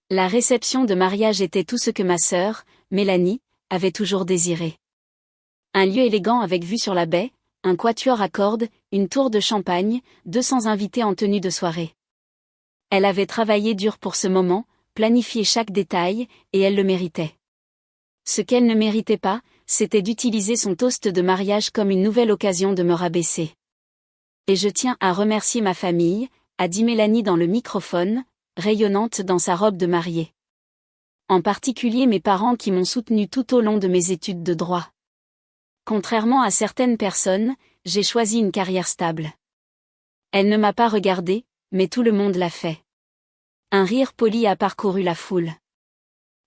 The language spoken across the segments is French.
La réception de mariage était tout ce que ma sœur, Mélanie, avait toujours désiré. Un lieu élégant avec vue sur la baie, un quatuor à cordes, une tour de champagne, 200 invités en tenue de soirée. Elle avait travaillé dur pour ce moment, planifié chaque détail, et elle le méritait. Ce qu'elle ne méritait pas, c'était d'utiliser son toast de mariage comme une nouvelle occasion de me rabaisser. Et je tiens à remercier ma famille, a dit Mélanie dans le microphone, rayonnante dans sa robe de mariée. En particulier mes parents qui m'ont soutenue tout au long de mes études de droit. Contrairement à certaines personnes, j'ai choisi une carrière stable. Elle ne m'a pas regardée, mais tout le monde l'a fait. Un rire poli a parcouru la foule.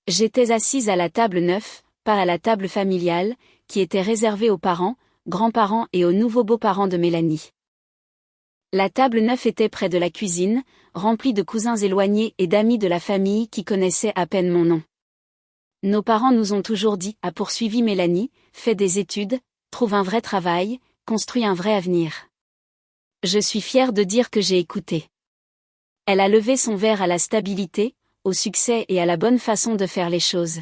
J'étais assise à la table 9, pas à la table familiale, qui était réservée aux parents, grands-parents et aux nouveaux beaux-parents de Mélanie. La table 9 était près de la cuisine, remplie de cousins éloignés et d'amis de la famille qui connaissaient à peine mon nom. Nos parents nous ont toujours dit, a poursuivi Mélanie, fais des études, trouve un vrai travail, construis un vrai avenir. Je suis fière de dire que j'ai écouté. Elle a levé son verre à la stabilité, au succès et à la bonne façon de faire les choses.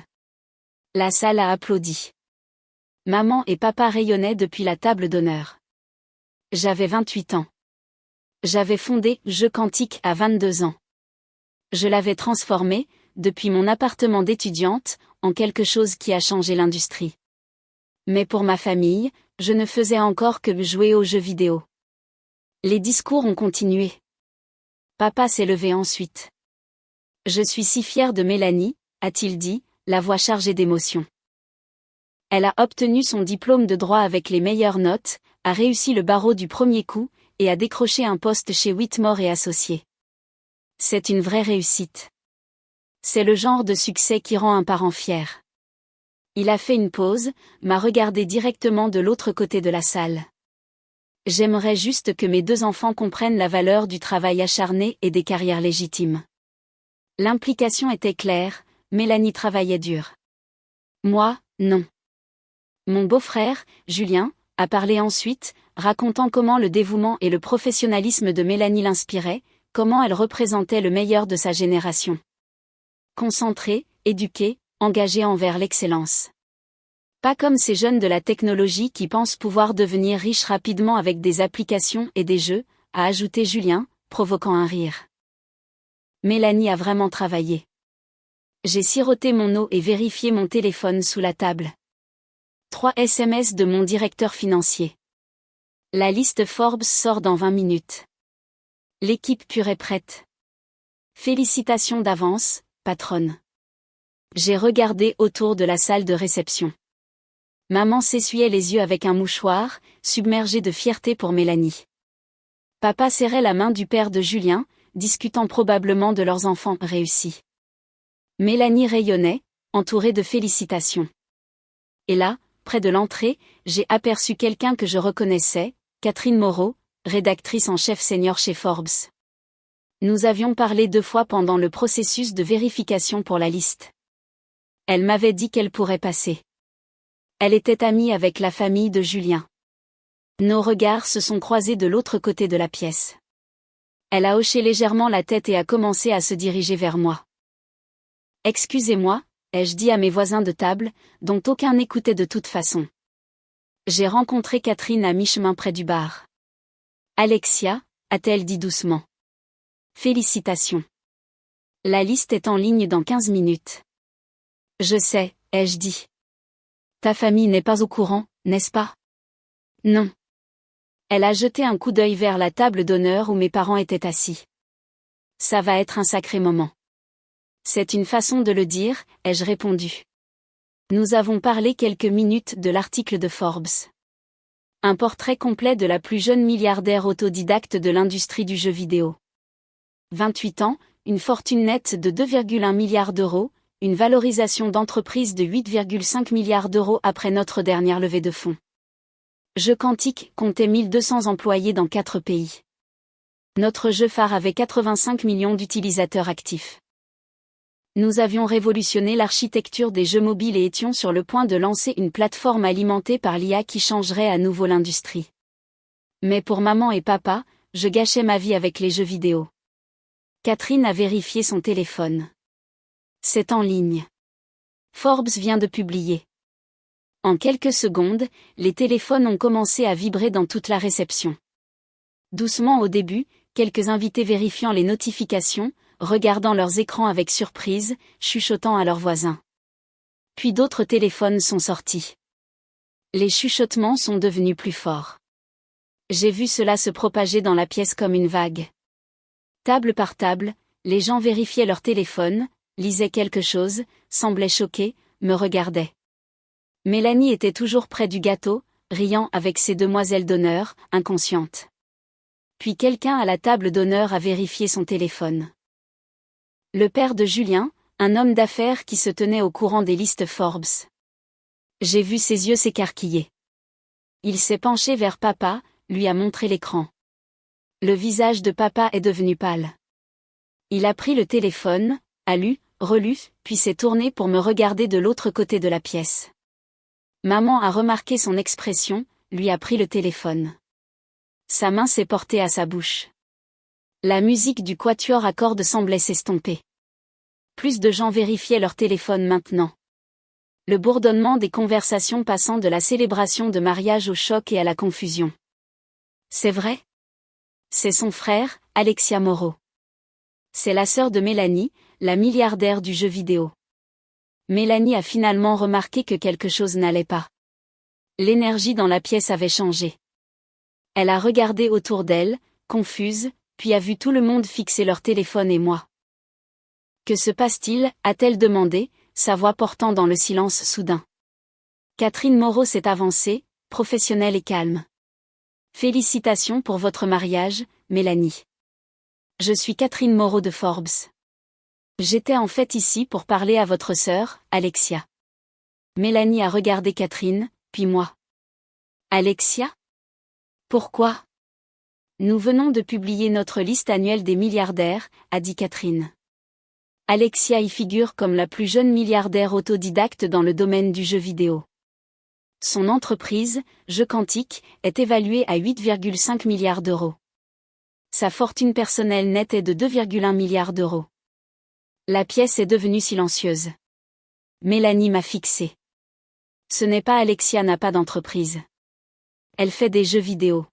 La salle a applaudi. Maman et papa rayonnaient depuis la table d'honneur. J'avais 28 ans. J'avais fondé Je Quantique à 22 ans. Je l'avais transformé, depuis mon appartement d'étudiante, en quelque chose qui a changé l'industrie. Mais pour ma famille, je ne faisais encore que jouer aux jeux vidéo. Les discours ont continué. Papa s'est levé ensuite. Je suis si fière de Mélanie, a-t-il dit, la voix chargée d'émotion. Elle a obtenu son diplôme de droit avec les meilleures notes, a réussi le barreau du premier coup, et a décroché un poste chez Whitmore et Associés. C'est une vraie réussite. C'est le genre de succès qui rend un parent fier. Il a fait une pause, m'a regardé directement de l'autre côté de la salle. J'aimerais juste que mes 2 enfants comprennent la valeur du travail acharné et des carrières légitimes. L'implication était claire, Mélanie travaillait dur. Moi, non. Mon beau-frère, Julien, a parlé ensuite, racontant comment le dévouement et le professionnalisme de Mélanie l'inspiraient, comment elle représentait le meilleur de sa génération. Concentrée, éduquée, engagée envers l'excellence. Pas comme ces jeunes de la technologie qui pensent pouvoir devenir riches rapidement avec des applications et des jeux, a ajouté Julien, provoquant un rire. Mélanie a vraiment travaillé. J'ai siroté mon eau et vérifié mon téléphone sous la table. 3 SMS de mon directeur financier. La liste Forbes sort dans 20 minutes. L'équipe pure est prête. Félicitations d'avance, patronne. J'ai regardé autour de la salle de réception. Maman s'essuyait les yeux avec un mouchoir, submergée de fierté pour Mélanie. Papa serrait la main du père de Julien, discutant probablement de leurs enfants réussis. Mélanie rayonnait, entourée de félicitations. Et là, près de l'entrée, j'ai aperçu quelqu'un que je reconnaissais, Catherine Moreau, rédactrice en chef senior chez Forbes. Nous avions parlé 2 fois pendant le processus de vérification pour la liste. Elle m'avait dit qu'elle pourrait passer. Elle était amie avec la famille de Julien. Nos regards se sont croisés de l'autre côté de la pièce. Elle a hoché légèrement la tête et a commencé à se diriger vers moi. « Excusez-moi », ai-je dit à mes voisins de table, dont aucun n'écoutait de toute façon. J'ai rencontré Catherine à mi-chemin près du bar. « Alexia », a-t-elle dit doucement. « Félicitations. La liste est en ligne dans 15 minutes. »« Je sais », ai-je dit. « Ta famille n'est pas au courant, n'est-ce pas ? » ?»« Non. » Elle a jeté un coup d'œil vers la table d'honneur où mes parents étaient assis. « Ça va être un sacré moment. » « C'est une façon de le dire, ai-je répondu. Nous avons parlé quelques minutes de l'article de Forbes. Un portrait complet de la plus jeune milliardaire autodidacte de l'industrie du jeu vidéo. 28 ans, une fortune nette de 2,1 milliards d'euros, une valorisation d'entreprise de 8,5 milliards d'euros après notre dernière levée de fonds. Je Quantique comptait 1200 employés dans 4 pays. Notre jeu phare avait 85 millions d'utilisateurs actifs. Nous avions révolutionné l'architecture des jeux mobiles et étions sur le point de lancer une plateforme alimentée par l'IA qui changerait à nouveau l'industrie. Mais pour maman et papa, je gâchais ma vie avec les jeux vidéo. Catherine a vérifié son téléphone. C'est en ligne. Forbes vient de publier. En quelques secondes, les téléphones ont commencé à vibrer dans toute la réception. Doucement au début, quelques invités vérifiant les notifications, regardant leurs écrans avec surprise, chuchotant à leurs voisins. Puis d'autres téléphones sont sortis. Les chuchotements sont devenus plus forts. J'ai vu cela se propager dans la pièce comme une vague. Table par table, les gens vérifiaient leur téléphone, lisaient quelque chose, semblaient choqués, me regardaient. Mélanie était toujours près du gâteau, riant avec ses demoiselles d'honneur, inconscientes. Puis quelqu'un à la table d'honneur a vérifié son téléphone. Le père de Julien, un homme d'affaires qui se tenait au courant des listes Forbes. J'ai vu ses yeux s'écarquiller. Il s'est penché vers papa, lui a montré l'écran. Le visage de papa est devenu pâle. Il a pris le téléphone, a lu, relu, puis s'est tourné pour me regarder de l'autre côté de la pièce. Maman a remarqué son expression, lui a pris le téléphone. Sa main s'est portée à sa bouche. La musique du quatuor à cordes semblait s'estomper. Plus de gens vérifiaient leur téléphone maintenant. Le bourdonnement des conversations passant de la célébration de mariage au choc et à la confusion. C'est vrai? C'est son frère, Alexia Moreau. C'est la sœur de Mélanie, la milliardaire du jeu vidéo. Mélanie a finalement remarqué que quelque chose n'allait pas. L'énergie dans la pièce avait changé. Elle a regardé autour d'elle, confuse, puis a vu tout le monde fixer leur téléphone et moi. Que se passe-t-il, a-t-elle demandé, sa voix portant dans le silence soudain. Catherine Moreau s'est avancée, professionnelle et calme. Félicitations pour votre mariage, Mélanie. Je suis Catherine Moreau de Forbes. J'étais en fait ici pour parler à votre sœur, Alexia. Mélanie a regardé Catherine, puis moi. Alexia? Pourquoi? Nous venons de publier notre liste annuelle des milliardaires, a dit Catherine. Alexia y figure comme la plus jeune milliardaire autodidacte dans le domaine du jeu vidéo. Son entreprise, Jeux Quantiques, est évaluée à 8,5 milliards d'euros. Sa fortune personnelle nette est de 2,1 milliards d'euros. La pièce est devenue silencieuse. Mélanie m'a fixée. Ce n'est pas Alexia n'a pas d'entreprise. Elle fait des jeux vidéo.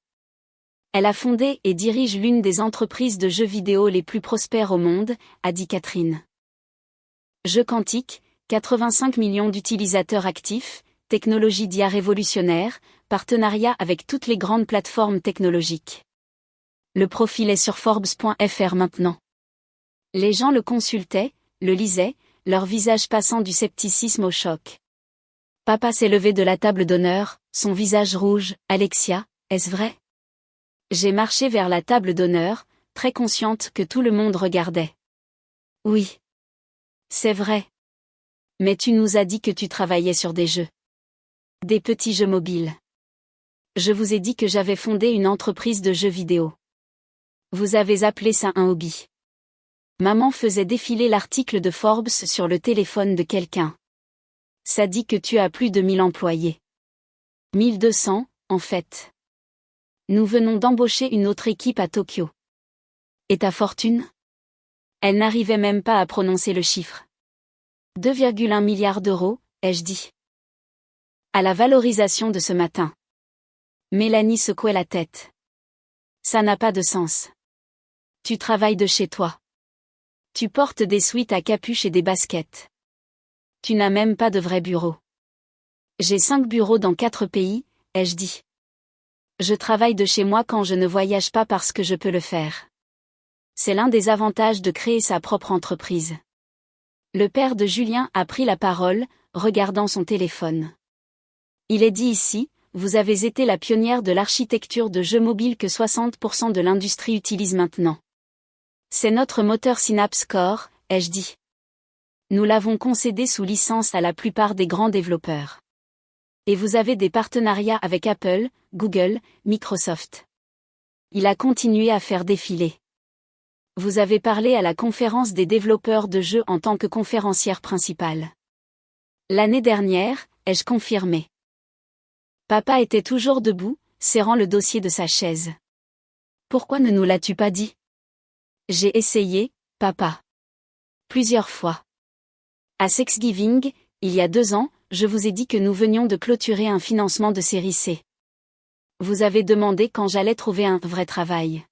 Elle a fondé et dirige l'une des entreprises de jeux vidéo les plus prospères au monde, a dit Catherine. Jeux Quantiques, 85 millions d'utilisateurs actifs, technologie d'IA révolutionnaire, partenariat avec toutes les grandes plateformes technologiques. Le profil est sur Forbes.fr maintenant. Les gens le consultaient, le lisaient, leur visage passant du scepticisme au choc. Papa s'est levé de la table d'honneur, son visage rouge. Alexia, est-ce vrai? J'ai marché vers la table d'honneur, très consciente que tout le monde regardait. Oui. C'est vrai. Mais tu nous as dit que tu travaillais sur des jeux. Des petits jeux mobiles. Je vous ai dit que j'avais fondé une entreprise de jeux vidéo. Vous avez appelé ça un hobby. Maman faisait défiler l'article de Forbes sur le téléphone de quelqu'un. Ça dit que tu as plus de 1000 employés. 1200, en fait. Nous venons d'embaucher une autre équipe à Tokyo. Et ta fortune? Elle n'arrivait même pas à prononcer le chiffre. 2,1 milliards d'euros, ai-je dit. À la valorisation de ce matin. Mélanie secouait la tête. Ça n'a pas de sens. Tu travailles de chez toi. Tu portes des sweats à capuche et des baskets. Tu n'as même pas de vrai bureau. J'ai 5 bureaux dans 4 pays, ai-je dit. Je travaille de chez moi quand je ne voyage pas parce que je peux le faire. C'est l'un des avantages de créer sa propre entreprise. Le père de Julien a pris la parole, regardant son téléphone. Il est dit ici, vous avez été la pionnière de l'architecture de jeux mobiles que 60% de l'industrie utilise maintenant. C'est notre moteur Synapse Core, ai-je dit. Nous l'avons concédé sous licence à la plupart des grands développeurs. Et vous avez des partenariats avec Apple, Google, Microsoft. Il a continué à faire défiler. Vous avez parlé à la conférence des développeurs de jeux en tant que conférencière principale. L'année dernière, ai-je confirmé. Papa était toujours debout, serrant le dossier de sa chaise. Pourquoi ne nous l'as-tu pas dit? J'ai essayé, papa. Plusieurs fois. À Thanksgiving, il y a 2 ans, je vous ai dit que nous venions de clôturer un financement de série C. Vous avez demandé quand j'allais trouver un vrai travail.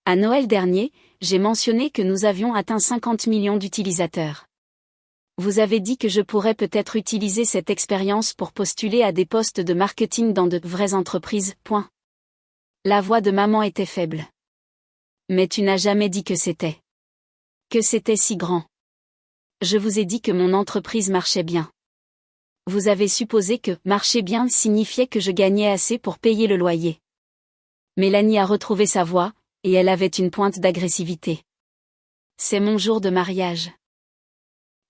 À Noël dernier, j'ai mentionné que nous avions atteint 50 millions d'utilisateurs. Vous avez dit que je pourrais peut-être utiliser cette expérience pour postuler à des postes de marketing dans de vraies entreprises. La voix de maman était faible. Mais tu n'as jamais dit que c'était si grand. Je vous ai dit que mon entreprise marchait bien. Vous avez supposé que marcher bien signifiait que je gagnais assez pour payer le loyer. Mélanie a retrouvé sa voix, et elle avait une pointe d'agressivité. C'est mon jour de mariage.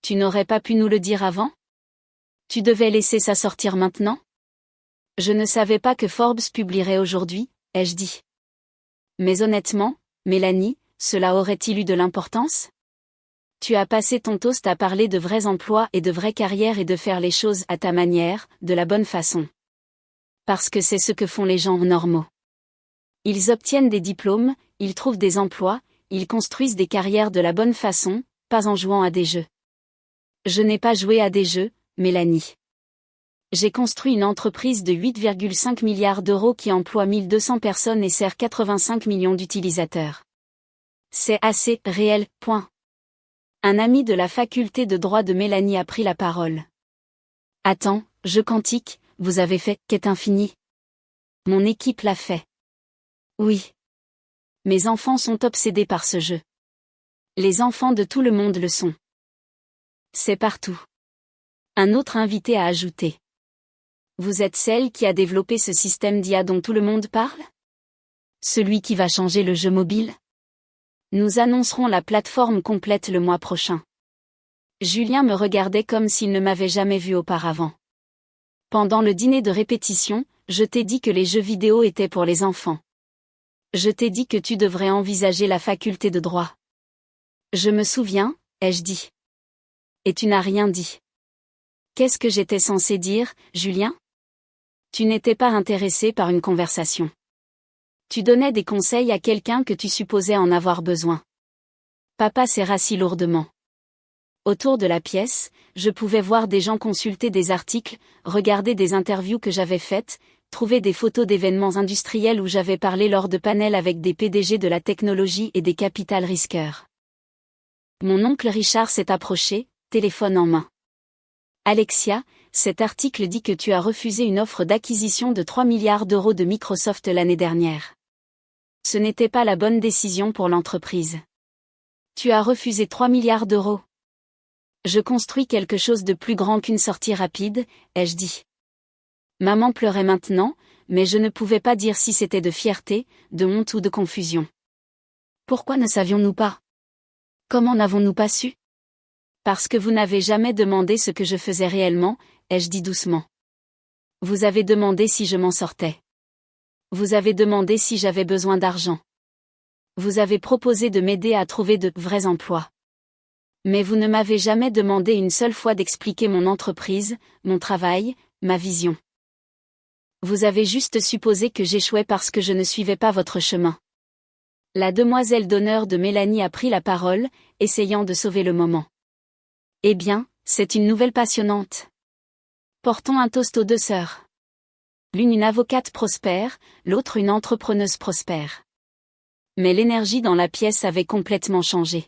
Tu n'aurais pas pu nous le dire avant? Tu devais laisser ça sortir maintenant? Je ne savais pas que Forbes publierait aujourd'hui, ai-je dit. Mais honnêtement, Mélanie, cela aurait-il eu de l'importance? Tu as passé ton toast à parler de vrais emplois et de vraies carrières et de faire les choses à ta manière, de la bonne façon. Parce que c'est ce que font les gens normaux. Ils obtiennent des diplômes, ils trouvent des emplois, ils construisent des carrières de la bonne façon, pas en jouant à des jeux. Je n'ai pas joué à des jeux, Mélanie. J'ai construit une entreprise de 8,5 milliards d'euros qui emploie 1200 personnes et sert 85 millions d'utilisateurs. C'est assez réel, point. Un ami de la faculté de droit de Mélanie a pris la parole. Attends, je quantique, vous avez fait qu'est infini. Mon équipe l'a fait. Oui. Mes enfants sont obsédés par ce jeu. Les enfants de tout le monde le sont. C'est partout. Un autre invité a ajouté. Vous êtes celle qui a développé ce système d'IA dont tout le monde parle? Celui qui va changer le jeu mobile? Nous annoncerons la plateforme complète le mois prochain. Julien me regardait comme s'il ne m'avait jamais vu auparavant. Pendant le dîner de répétition, je t'ai dit que les jeux vidéo étaient pour les enfants. Je t'ai dit que tu devrais envisager la faculté de droit. Je me souviens, ai-je dit. Et tu n'as rien dit. Qu'est-ce que j'étais censé dire, Julien? Tu n'étais pas intéressé par une conversation. Tu donnais des conseils à quelqu'un que tu supposais en avoir besoin. Papa s'est rassis lourdement. Autour de la pièce, je pouvais voir des gens consulter des articles, regarder des interviews que j'avais faites, trouver des photos d'événements industriels où j'avais parlé lors de panels avec des PDG de la technologie et des capital risqueurs. Mon oncle Richard s'est approché, téléphone en main. Alexia, cet article dit que tu as refusé une offre d'acquisition de 3 milliards d'euros de Microsoft l'année dernière. Ce n'était pas la bonne décision pour l'entreprise. Tu as refusé 3 milliards d'euros. Je construis quelque chose de plus grand qu'une sortie rapide, ai-je dit. Maman pleurait maintenant, mais je ne pouvais pas dire si c'était de fierté, de honte ou de confusion. Pourquoi ne savions-nous pas? Comment n'avons-nous pas su? Parce que vous n'avez jamais demandé ce que je faisais réellement, ai-je dit doucement. Vous avez demandé si je m'en sortais. Vous avez demandé si j'avais besoin d'argent. Vous avez proposé de m'aider à trouver de vrais emplois. Mais vous ne m'avez jamais demandé une seule fois d'expliquer mon entreprise, mon travail, ma vision. Vous avez juste supposé que j'échouais parce que je ne suivais pas votre chemin. La demoiselle d'honneur de Mélanie a pris la parole, essayant de sauver le moment. Eh bien, c'est une nouvelle passionnante. Portons un toast aux deux sœurs. L'une une avocate prospère, l'autre une entrepreneuse prospère. Mais l'énergie dans la pièce avait complètement changé.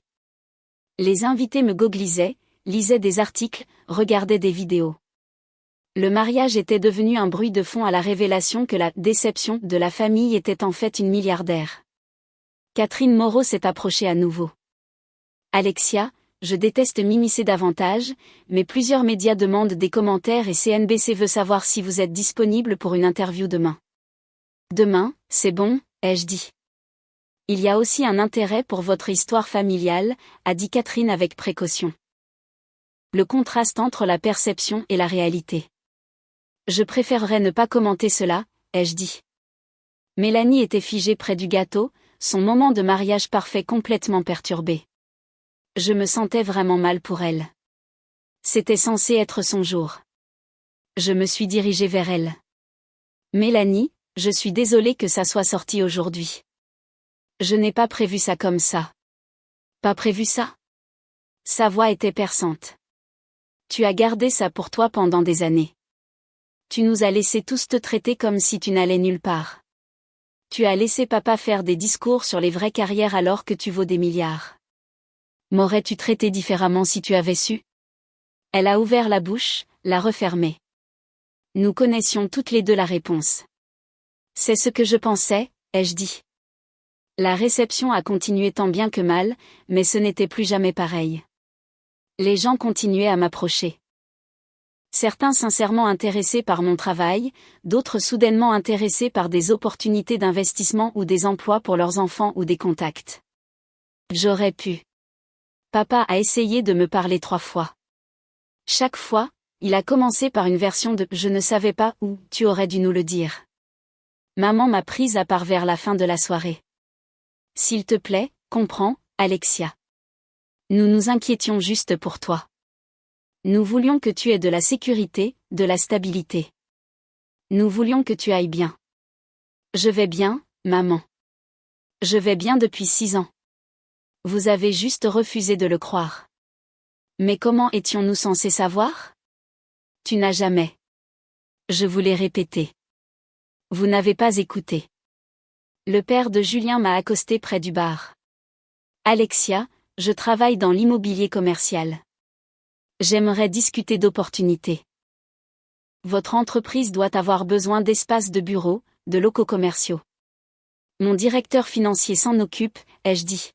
Les invités me goglisaient, lisaient des articles, regardaient des vidéos. Le mariage était devenu un bruit de fond à la révélation que la déception de la famille était en fait une milliardaire. Catherine Moreau s'est approchée à nouveau. Alexia, je déteste m'immiscer davantage, mais plusieurs médias demandent des commentaires et CNBC veut savoir si vous êtes disponible pour une interview demain. Demain, c'est bon, ai-je dit. Il y a aussi un intérêt pour votre histoire familiale, a dit Catherine avec précaution. Le contraste entre la perception et la réalité. Je préférerais ne pas commenter cela, ai-je dit. Mélanie était figée près du gâteau, son moment de mariage parfait complètement perturbé. Je me sentais vraiment mal pour elle. C'était censé être son jour. Je me suis dirigée vers elle. Mélanie, je suis désolée que ça soit sorti aujourd'hui. Je n'ai pas prévu ça comme ça. Pas prévu ça? Sa voix était perçante. Tu as gardé ça pour toi pendant des années. Tu nous as laissé tous te traiter comme si tu n'allais nulle part. Tu as laissé papa faire des discours sur les vraies carrières alors que tu vaux des milliards. M'aurais-tu traité différemment si tu avais su? Elle a ouvert la bouche, l'a refermée. Nous connaissions toutes les deux la réponse. C'est ce que je pensais, ai-je dit. La réception a continué tant bien que mal, mais ce n'était plus jamais pareil. Les gens continuaient à m'approcher. Certains sincèrement intéressés par mon travail, d'autres soudainement intéressés par des opportunités d'investissement ou des emplois pour leurs enfants ou des contacts. J'aurais pu. Papa a essayé de me parler 3 fois. Chaque fois, il a commencé par une version de « je ne savais pas » ou « tu aurais dû nous le dire ». Maman m'a prise à part vers la fin de la soirée. S'il te plaît, comprends, Alexia. Nous nous inquiétions juste pour toi. Nous voulions que tu aies de la sécurité, de la stabilité. Nous voulions que tu ailles bien. Je vais bien, maman. Je vais bien depuis 6 ans. Vous avez juste refusé de le croire. Mais comment étions-nous censés savoir? Tu n'as jamais. Je vous l'ai répété. Vous n'avez pas écouté. Le père de Julien m'a accosté près du bar. Alexia, je travaille dans l'immobilier commercial. J'aimerais discuter d'opportunités. Votre entreprise doit avoir besoin d'espaces de bureau, de locaux commerciaux. Mon directeur financier s'en occupe, ai-je dit.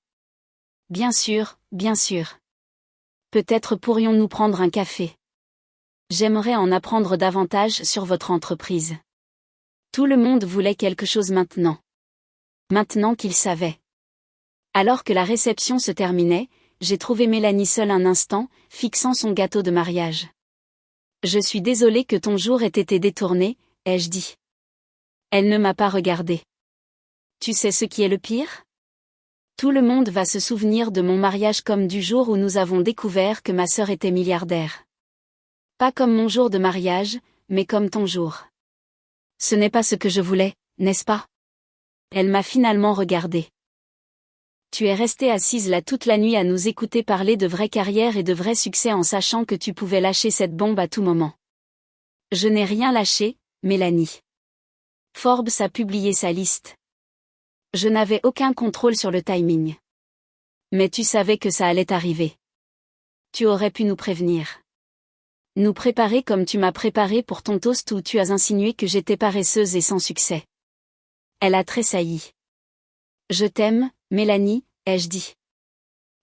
Bien sûr, bien sûr. Peut-être pourrions-nous prendre un café. J'aimerais en apprendre davantage sur votre entreprise. Tout le monde voulait quelque chose maintenant. Maintenant qu'il savait. Alors que la réception se terminait, j'ai trouvé Mélanie seule un instant, fixant son gâteau de mariage. Je suis désolée que ton jour ait été détourné, ai-je dit. Elle ne m'a pas regardée. Tu sais ce qui est le pire? Tout le monde va se souvenir de mon mariage comme du jour où nous avons découvert que ma sœur était milliardaire. Pas comme mon jour de mariage, mais comme ton jour. Ce n'est pas ce que je voulais, n'est-ce pas? Elle m'a finalement regardée. Tu es restée assise là toute la nuit à nous écouter parler de vraies carrières et de vrais succès en sachant que tu pouvais lâcher cette bombe à tout moment. Je n'ai rien lâché, Mélanie. Forbes a publié sa liste. Je n'avais aucun contrôle sur le timing. Mais tu savais que ça allait arriver. Tu aurais pu nous prévenir. Nous préparer comme tu m'as préparé pour ton toast où tu as insinué que j'étais paresseuse et sans succès. Elle a tressailli. Je t'aime, Mélanie, ai-je dit.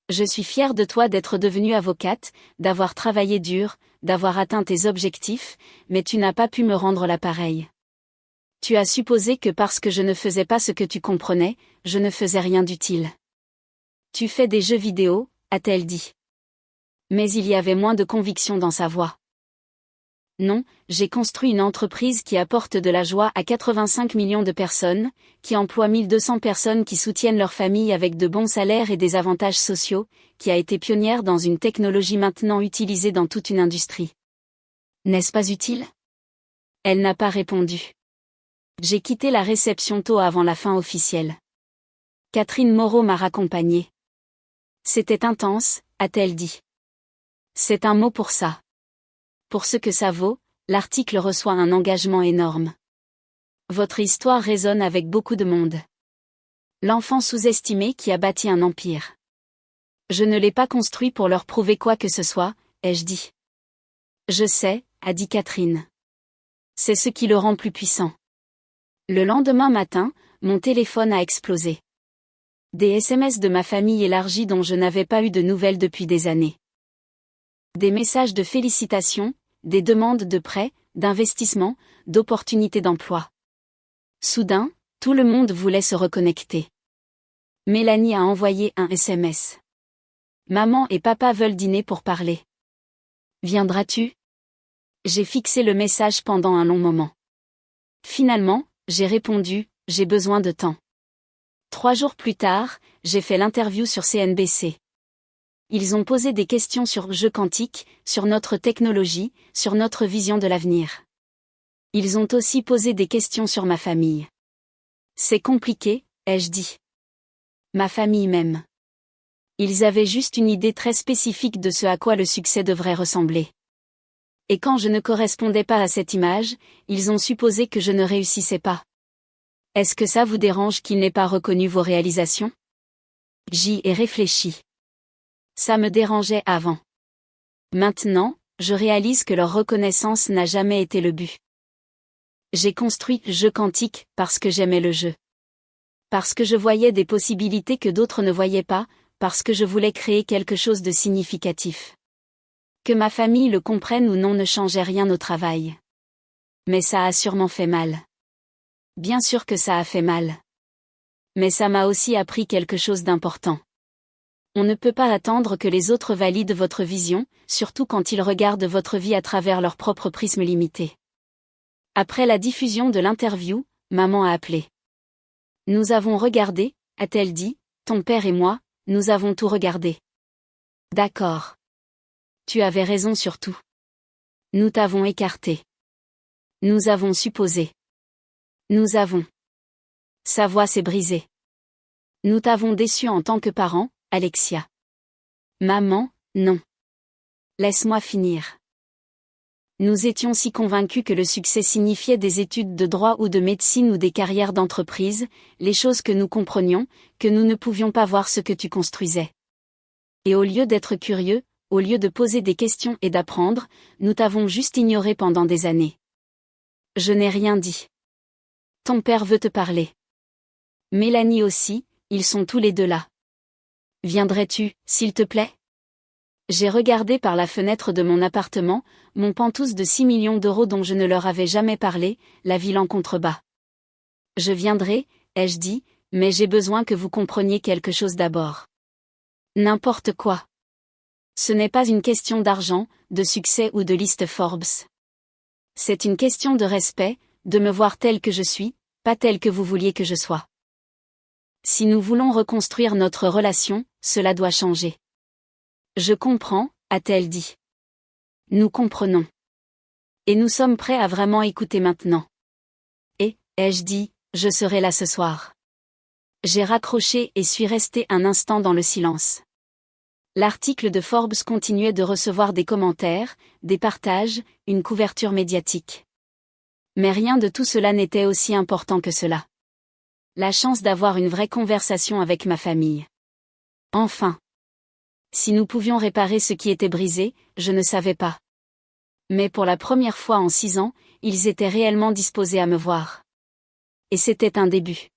Je suis fière de toi d'être devenue avocate, d'avoir travaillé dur, d'avoir atteint tes objectifs, mais tu n'as pas pu me rendre l'appareil. Tu as supposé que parce que je ne faisais pas ce que tu comprenais, je ne faisais rien d'utile. Tu fais des jeux vidéo, a-t-elle dit. Mais il y avait moins de conviction dans sa voix. Non, j'ai construit une entreprise qui apporte de la joie à 85 millions de personnes, qui emploie 1200 personnes qui soutiennent leur famille avec de bons salaires et des avantages sociaux, qui a été pionnière dans une technologie maintenant utilisée dans toute une industrie. N'est-ce pas utile? Elle n'a pas répondu. J'ai quitté la réception tôt avant la fin officielle. Catherine Moreau m'a raccompagnée. C'était intense, a-t-elle dit. C'est un mot pour ça. Pour ce que ça vaut, l'article reçoit un engagement énorme. Votre histoire résonne avec beaucoup de monde. L'enfant sous-estimé qui a bâti un empire. Je ne l'ai pas construit pour leur prouver quoi que ce soit, ai-je dit. Je sais, a dit Catherine. C'est ce qui le rend plus puissant. Le lendemain matin, mon téléphone a explosé. Des SMS de ma famille élargie dont je n'avais pas eu de nouvelles depuis des années. Des messages de félicitations, des demandes de prêts, d'investissements, d'opportunités d'emploi. Soudain, tout le monde voulait se reconnecter. Mélanie a envoyé un SMS. Maman et papa veulent dîner pour parler. Viendras-tu? J'ai fixé le message pendant un long moment. Finalement, j'ai répondu, j'ai besoin de temps. 3 jours plus tard, j'ai fait l'interview sur CNBC. Ils ont posé des questions sur jeux quantiques, sur notre technologie, sur notre vision de l'avenir. Ils ont aussi posé des questions sur ma famille. C'est compliqué, ai-je dit. Ma famille m'aime. Ils avaient juste une idée très spécifique de ce à quoi le succès devrait ressembler. Et quand je ne correspondais pas à cette image, ils ont supposé que je ne réussissais pas. Est-ce que ça vous dérange qu'ils n'aient pas reconnu vos réalisations? J'y ai réfléchi. Ça me dérangeait avant. Maintenant, je réalise que leur reconnaissance n'a jamais été le but. J'ai construit Jeu Quantique parce que j'aimais le jeu. Parce que je voyais des possibilités que d'autres ne voyaient pas, parce que je voulais créer quelque chose de significatif. Que ma famille le comprenne ou non ne changeait rien au travail. Mais ça a sûrement fait mal. Bien sûr que ça a fait mal. Mais ça m'a aussi appris quelque chose d'important. On ne peut pas attendre que les autres valident votre vision, surtout quand ils regardent votre vie à travers leur propre prisme limité. Après la diffusion de l'interview, maman a appelé. Nous avons regardé, a-t-elle dit, ton père et moi, nous avons tout regardé. D'accord. Tu avais raison sur tout. Nous t'avons écarté. Nous avons supposé. Nous avons. Sa voix s'est brisée. Nous t'avons déçu en tant que parent, Alexia. Maman, non. Laisse-moi finir. Nous étions si convaincus que le succès signifiait des études de droit ou de médecine ou des carrières d'entreprise, les choses que nous comprenions, que nous ne pouvions pas voir ce que tu construisais. Et au lieu d'être curieux, au lieu de poser des questions et d'apprendre, nous t'avons juste ignoré pendant des années. Je n'ai rien dit. Ton père veut te parler. Mélanie aussi, ils sont tous les deux là. Viendrais-tu, s'il te plaît? J'ai regardé par la fenêtre de mon appartement, mon penthouse de 6 millions d'euros dont je ne leur avais jamais parlé, la ville en contrebas. Je viendrai, ai-je dit, mais j'ai besoin que vous compreniez quelque chose d'abord. N'importe quoi. Ce n'est pas une question d'argent, de succès ou de liste Forbes. C'est une question de respect, de me voir tel que je suis, pas tel que vous vouliez que je sois. Si nous voulons reconstruire notre relation, cela doit changer. Je comprends, a-t-elle dit. Nous comprenons. Et nous sommes prêts à vraiment écouter maintenant. Et, ai-je dit, je serai là ce soir. J'ai raccroché et suis resté un instant dans le silence. L'article de Forbes continuait de recevoir des commentaires, des partages, une couverture médiatique. Mais rien de tout cela n'était aussi important que cela. La chance d'avoir une vraie conversation avec ma famille. Enfin. Si nous pouvions réparer ce qui était brisé, je ne savais pas. Mais pour la première fois en 6 ans, ils étaient réellement disposés à me voir. Et c'était un début.